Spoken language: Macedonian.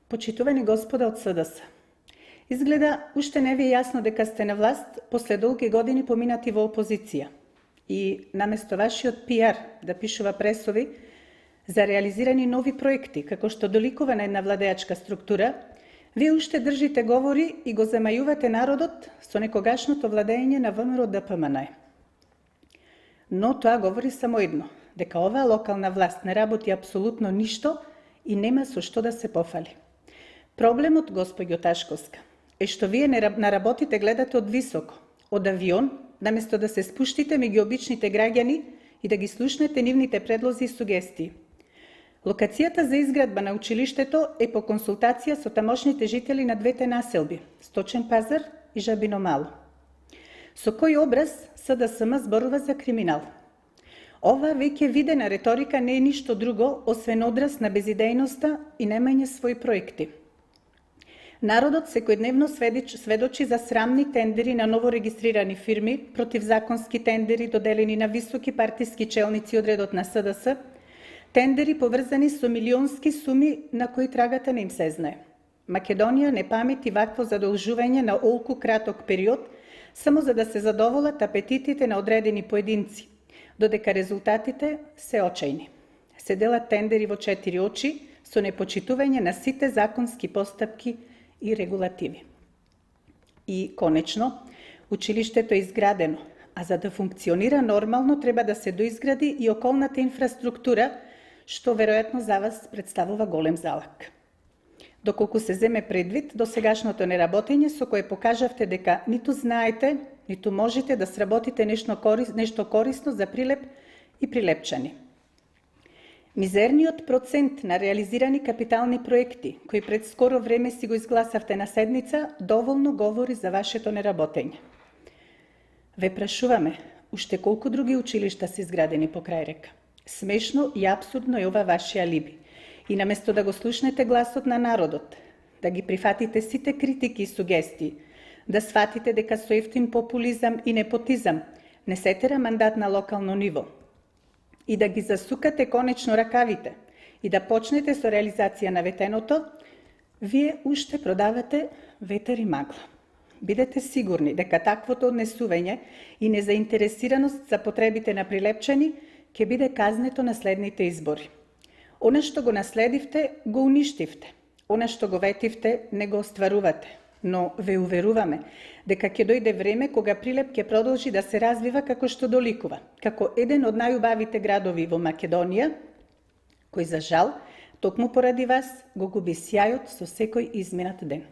Почитувани господа од СДС, изгледа уште не ви е јасно дека сте на власт после долги години поминати во опозиција и наместо вашиот пиар да пишува пресови за реализирани нови проекти, како што доликува на една владеачка структура, вие уште држите говори и го замајувате народот со некогашното владење на ВМРО-ДПМН. Но тоа говори само едно, дека оваа локална власт не работи апсолутно ништо и нема со што да се пофали. Проблемот, господјо Ташковска, е што вие на работите гледате од високо, од авион, наместо да се спуштите меѓу обичните граѓани и да ги слушнете нивните предлози и сугестии. Локацијата за изградба на училиштето е по консултација со тамошните жители на двете населби, Сточен пазар и Жабино мало. Со кој образ СДСМ зборува за криминал? Ова веќе видена реторика не е ништо друго, освен одраз на безидејноста и немање своји проекти. Народот секојдневно сведочи за срамни тендери на новорегистрирани фирми, противзаконски тендери доделени на високи партиски челници од редот на СДС, тендери поврзани со милионски суми на кои трагата не им се знае. Македонија не памети вакво задолжување на олку краток период, само за да се задоволат апетитите на одредени поединци, додека резултатите се очајни. Се делат тендери во 4 очи со непочитување на сите законски постапки и регулативи. И, конечно, училиштето е изградено, а за да функционира нормално треба да се доизгради и околната инфраструктура, што веројатно за вас представува голем залак. Доколку се земе предвид досегашното неработење со кое покажавте дека ниту знаете, ниту можете да сработите нешто корисно за прилеп и прилепчани. Мизерниот процент на реализирани капитални проекти, кои пред скоро време си го изгласавте на седница, доволно говори за вашето неработење. Ве прашуваме, уште колку други училишта се изградени покрај река? Смешно и апсурдно е ова ваше алиби. И наместо да го слушнете гласот на народот, да ги прифатите сите критики и сугестии, да сватите дека со ефтин популизам и непотизам не се тера мандат на локално ниво, и да ги засукате конечно ракавите и да почнете со реализација на ветеното, вие уште продавате ветер и магла. Бидете сигурни дека таквото однесување и незаинтересираност за потребите на прилепчани ќе биде казнето на следните избори. Она што го наследивте, го уништивте. Она што го ветивте, не го остварувате. Но ве уверуваме дека ќе дојде време кога Прилеп ќе продолжи да се развива како што доликува, како еден од најубавите градови во Македонија, кој за жал, токму поради вас, го губи сјајот со секој изминат ден.